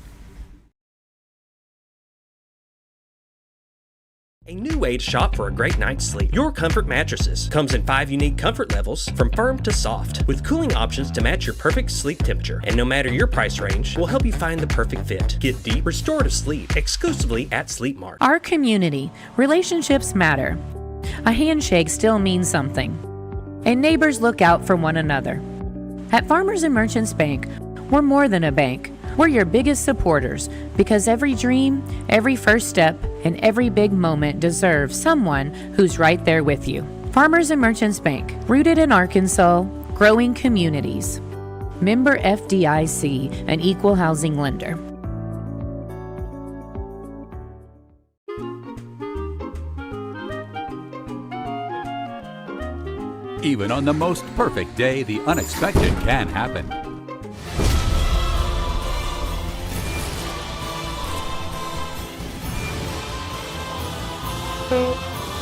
A new way to shop for a great night's sleep. Your Comfort Mattresses comes in 5 unique comfort levels, from firm to soft, with cooling options to match your perfect sleep temperature. And no matter your price range, we'll help you find the perfect fit. Get deep, restorative sleep exclusively at Sleep Mart. Our community. Relationships matter. A handshake still means something. And neighbors look out for one another. At Farmers and Merchants Bank, we're more than a bank. We're your biggest supporters, because every dream, every first step, and every big moment deserves someone who's right there with you. Farmers and Merchants Bank, rooted in Arkansas, growing communities. Member FDIC, an equal housing lender. Even on the most perfect day, the unexpected can happen.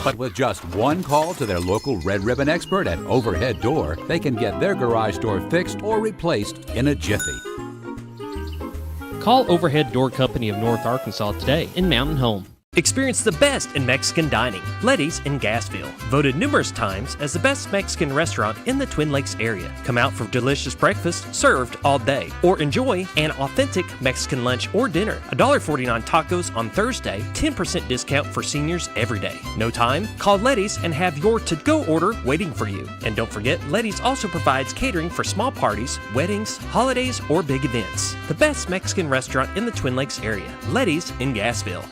But with just one call to their local Red Ribbon expert at Overhead Door, they can get their garage door fixed or replaced in a jiffy. Call Overhead Door Company of North Arkansas today in Mountain Home. Experience the best in Mexican dining. Letty's in Gassville, voted numerous times as the best Mexican restaurant in the Twin Lakes area. Come out for delicious breakfast served all day, or enjoy an authentic Mexican lunch or dinner. $1.49 tacos on Thursday, 10% discount for seniors every day. No time? Call Letty's and have your to-go order waiting for you. And don't forget, Letty's also provides catering for small parties, weddings, holidays, or big events. The best Mexican restaurant in the Twin Lakes area. Letty's in Gassville.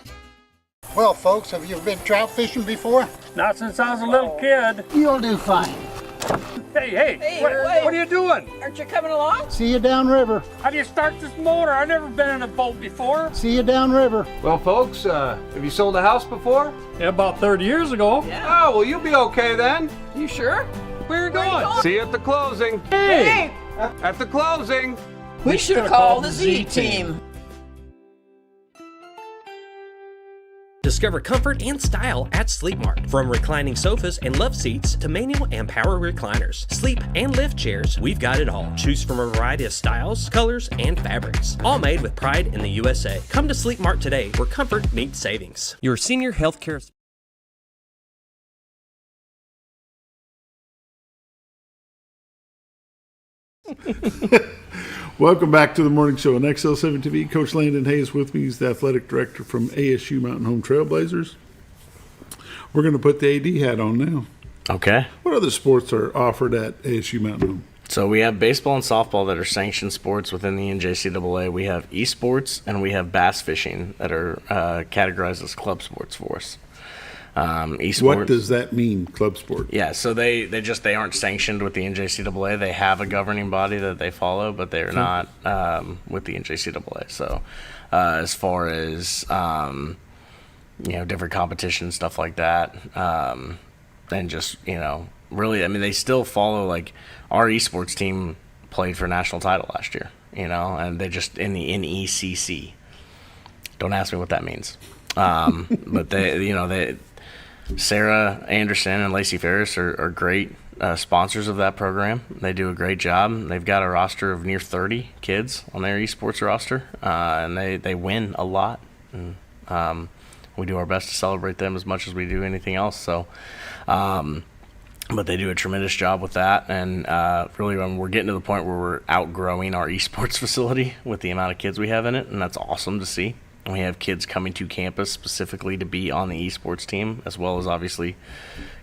Well, folks, have you been trout fishing before? Not since I was a little kid. You'll do fine. Hey, what are you doing? Aren't you coming along? See you downriver. How do you start this motor? I've never been in a boat before. See you downriver. Well, folks, have you sold a house before? Yeah, about 30 years ago. Yeah. Oh, well, you'll be okay then. You sure? Where are you going? See you at the closing. Hey! At the closing. We should have called the Z-Team. Discover comfort and style at Sleep Mart. From reclining sofas and love seats to manual and power recliners, sleep and lift chairs, we've got it all. Choose from a variety of styles, colors, and fabrics. All made with pride in the USA. Come to Sleep Mart today, where comfort meets savings. Your senior health care. Welcome back to the morning show on XL7-TV. Coach Landon Hayes with me. He's the athletic director from ASU Mountain Home Trailblazers. We're going to put the AD hat on now. Okay. What other sports are offered at ASU Mountain Home? So we have baseball and softball that are sanctioned sports within the NJCAA. We have esports and we have bass fishing that are categorized as club sports for us. Esports. What does that mean, club sport? Yeah, so they aren't sanctioned with the NJCAA. They have a governing body that they follow, but they're not with the NJCAA. So as far as different competitions, stuff like that, and just really, I mean, they still follow, like, our esports team played for national title last year, and they just in the NECC. Don't ask me what that means. But Sarah Anderson and Lacey Ferris are great sponsors of that program. They do a great job. They've got a roster of near 30 kids on their esports roster, and they win a lot. And, we do our best to celebrate them as much as we do anything else. So, but they do a tremendous job with that. And really, when we're getting to the point where we're outgrowing our esports facility with the amount of kids we have in it, and that's awesome to see. We have kids coming to campus specifically to be on the esports team, as well as obviously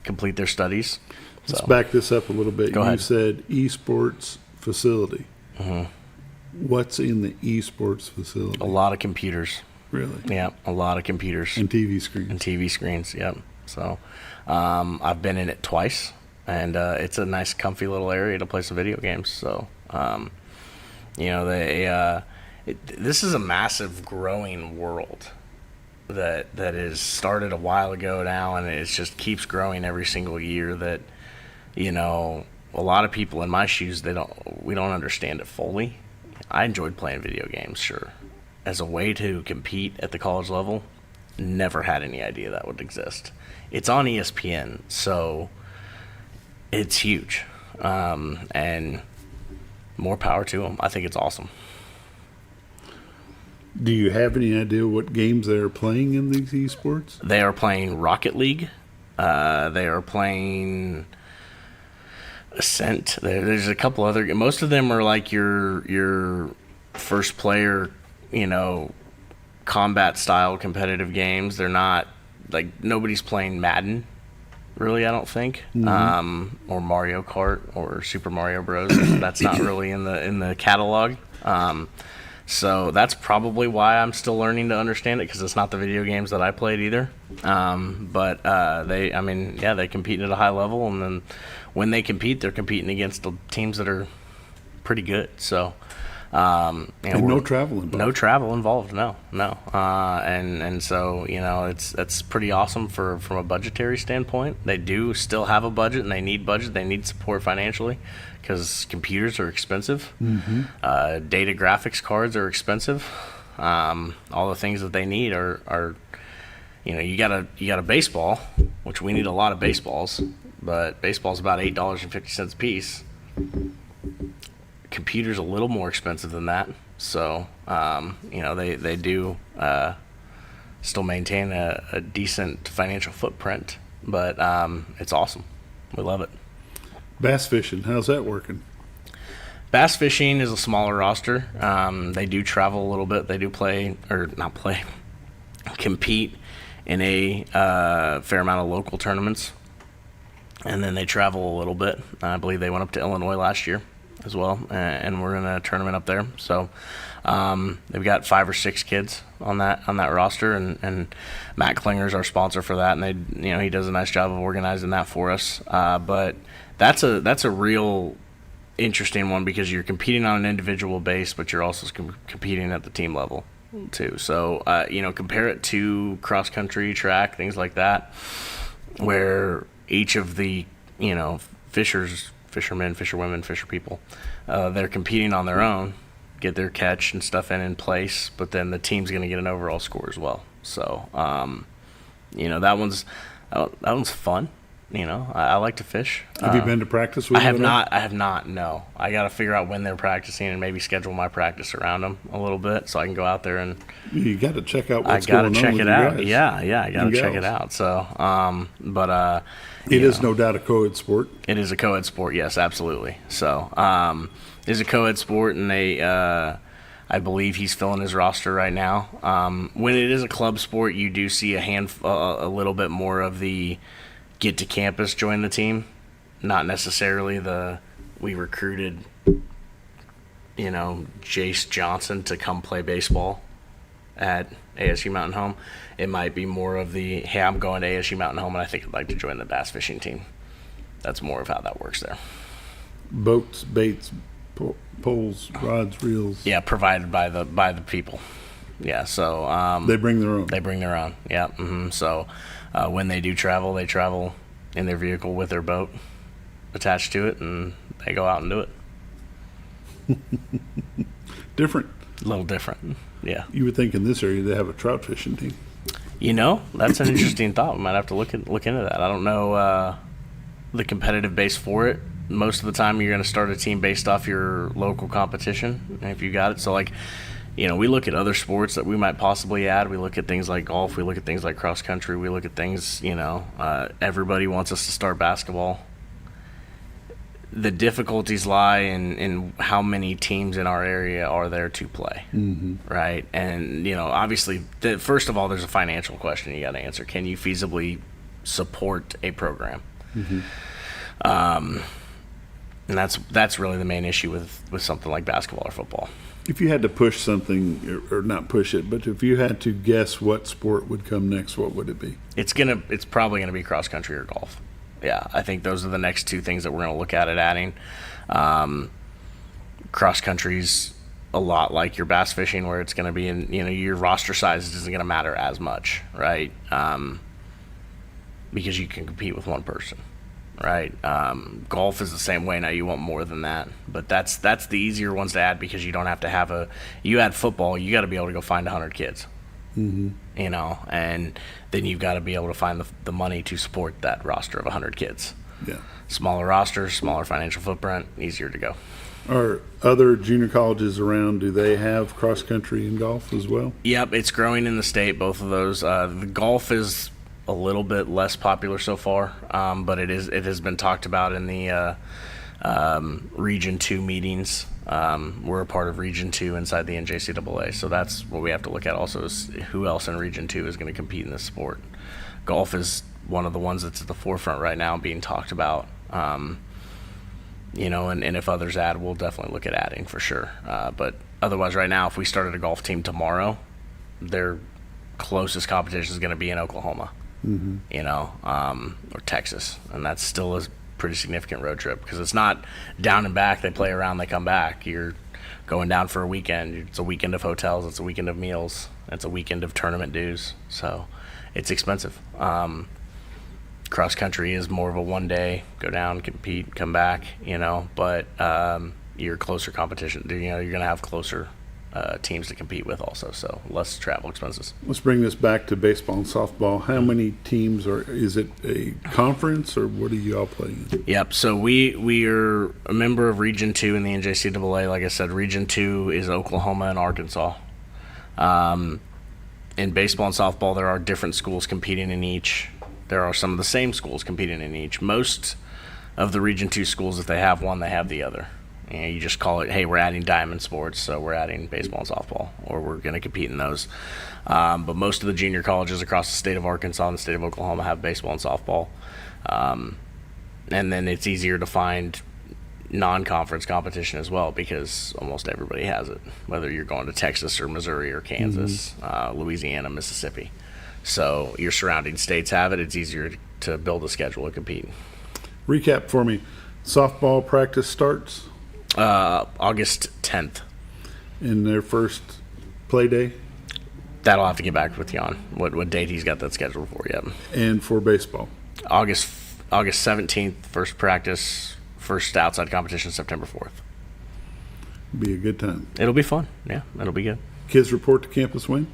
complete their studies. Let's back this up a little bit. Go you ahead. said esports facility. Mm-hmm. What's in the esports facility? A lot of computers. Really? Yeah, a lot of computers. And TV screens. And TV screens, yep. So I've been in it twice, and it's a nice, comfy little area to play some video games. So, this is a massive growing world that is started a while ago now, and it just keeps growing every single year. That, a lot of people in my shoes, we don't understand it fully. I enjoyed playing video games, sure. As a way to compete at the college level, never had any idea that would exist. It's on ESPN, so it's huge. And more power to them. I think it's awesome. Do you have any idea what games they are playing in these esports? They are playing Rocket League. They are playing Ascent. There's a couple other. Most of them are like your first player, combat style competitive games. They're not like nobody's playing Madden, really. I don't think, or Mario Kart or Super Mario Bros. That's not really in the catalog. So that's probably why I'm still learning to understand it, because it's not the video games that I played either. But they compete at a high level, and then when they compete, they're competing against the teams that are pretty good. So, and no travel involved. No travel involved. No. And so that's pretty awesome from a budgetary standpoint. They do still have a budget, and they need budget. They need support financially, because computers are expensive. Mm-hmm. Data graphics cards are expensive. All the things that they need are you got a baseball, which we need a lot of baseballs, but baseball's about $8.50 a piece. Computer's a little more expensive than that, so they do still maintain a decent financial footprint, but it's awesome. We love it. Bass fishing, how's that working? Bass fishing is a smaller roster. They do travel a little bit. They do compete in a fair amount of local tournaments, and then they travel a little bit. I believe they went up to Illinois last year as well, and we're in a tournament up there. So they've got 5 or 6 kids on that roster, and Matt Klinger's our sponsor for that, and he does a nice job of organizing that for us. But that's a real interesting one, because you're competing on an individual base, but you're also competing at the team level too. So compare it to cross country, track, things like that, where each of the fishermen, fisherwomen, fisher people, they're competing on their own, get their catch and stuff in place, but then the team's going to get an overall score as well. So that one's fun. I like to fish. Have you been to practice with them? I have not, no. I got to figure out when they're practicing and maybe schedule my practice around them a little bit so I can go out there and... You got to check out what's going on with you guys. I got to check it out. Yeah, I got to check it out. So, it is no doubt a co-ed sport. It is a co-ed sport, yes, absolutely. So, it is a co-ed sport, and I believe he's filling his roster right now. When it is a club sport, you do see a little bit more of the get to campus join the team, not necessarily we recruited Jace Johnson to come play baseball at ASU Mountain Home. It might be more of the, hey, I'm going to ASU Mountain Home and I think I'd like to join the bass fishing team. That's more of how that works there. Boats, baits, poles, rods, reels. Yeah, provided by the people. Yeah, so they bring their own. They bring their own. Yeah. Mm-hmm. So when they do travel, they travel in their vehicle with their boat, attached to it, and they go out and do it. Different. A little different, yeah. You would think in this area they have a trout fishing team. You know, that's an interesting thought. We might have to look into that. I don't know the competitive base for it. Most of the time, you're going to start a team based off your local competition, if you got it. So, like, you know, we look at other sports that we might possibly add. We look at things like golf. We look at things like cross country. We look at things, you know, everybody wants us to start basketball. The difficulties lie in how many teams in our area are there to play, right? And, you know, obviously, first of all, there's a financial question you got to answer. Can you feasibly support a program? And that's really the main issue with something like basketball or football. If you had to push something, or not push it, but if you had to guess what sport would come next, what would it be? It's probably gonna be cross country or golf. Yeah, I think those are the next two things that we're gonna look at adding. Cross country's a lot like your bass fishing, where it's gonna be in, you know, your roster size isn't gonna matter as much, right? Because you can compete with one person. Right. Golf is the same way. Now you want more than that, but that's the easier ones to add, because you don't have to have you add football, you got to be able to go find 100 kids, you know, and then you've got to be able to find the money to support that roster of 100 kids. Yeah. Smaller rosters, smaller financial footprint, easier to go. Are other junior colleges around, do they have cross country and golf as well? Yep. It's growing in the state, both of those. The golf is a little bit less popular so far, but it has been talked about in the Region 2 meetings. We're a part of Region 2 inside the NJCAA, so that's what we have to look at also, is who else in Region 2 is going to compete in this sport. Golf is one of the ones that's at the forefront right now being talked about. You know, and if others add, we'll definitely look at adding for sure. But otherwise, right now, if we started a golf team tomorrow, their closest competition is going to be in Oklahoma. You know, or Texas, and that's still a pretty significant road trip, because it's not down and back. They play around, they come back. You're going down for a weekend. It's a weekend of hotels. It's a weekend of meals. It's a weekend of tournament dues. So it's expensive. Cross country is more of a one day, go down, compete, come back. You know, but your closer competition. You know, you're going to have closer teams to compete with also, so less travel expenses. Let's bring this back to baseball and softball. How many teams is it a conference, or what are you all playing in? Yep, so we are a member of Region 2 in the NJCAA. Like I said, Region 2 is Oklahoma and Arkansas. In baseball and softball, there are different schools competing in each. There are some of the same schools competing in each. Most of the Region 2 schools, if they have one, they have the other. You know, you just call it, hey, we're adding diamond sports, so we're adding baseball and softball, or we're going to compete in those. But most of the junior colleges across the state of Arkansas and the state of Oklahoma have baseball and softball. And then it's easier to find non-conference competition as well, because almost everybody has it, whether you're going to Texas or Missouri or Kansas, Louisiana, Mississippi. So your surrounding states have it. It's easier to build a schedule and compete. Recap for me. Softball practice starts? August 10th. In their first play day? That'll have to get back with you on what date he's got that scheduled for yet. And for baseball? August 17th, first practice, first outside competition, September 4th. Be a good time. It'll be fun. Yeah, it'll be good. Kids report to campus when?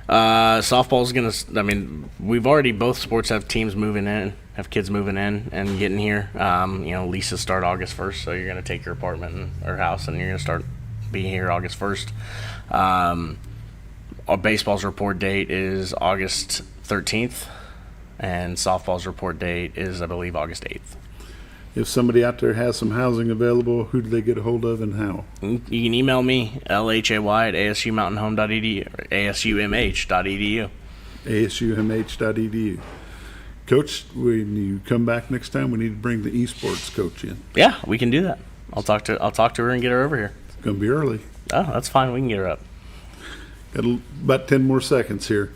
Softball's going to, I mean, we've already, both sports have teams moving in, have kids moving in and getting here. You know, leases start August 1st, so you're going to take your apartment or house and you're going to start being here August 1st. Our baseball's report date is August 13th, and softball's report date is, I believe, August 8th. If somebody out there has some housing available, who do they get a hold of and how? You can email me, lhay@asumountainhome.edu or asumh.edu. asumh.edu. Coach, when you come back next time, we need to bring the esports coach in. Yeah, we can do that. I'll talk to her and get her over here. It's going to be early. Oh, that's fine. We can get her up. Got about 10 more seconds here.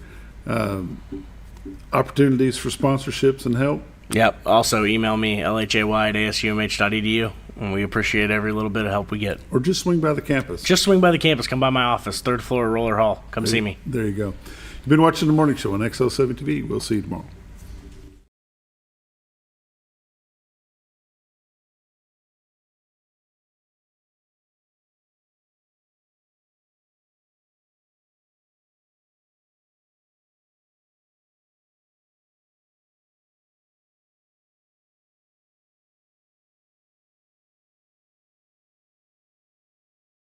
Opportunities for sponsorships and help? Yep. Also, email me, lhay@asumh.edu, and we appreciate every little bit of help we get. Or just swing by the campus. Just swing by the campus. Come by my office, 3rd floor, Roller Hall. Come see me. There you go. You've been watching The Morning Show on XL7-TV. We'll see you tomorrow.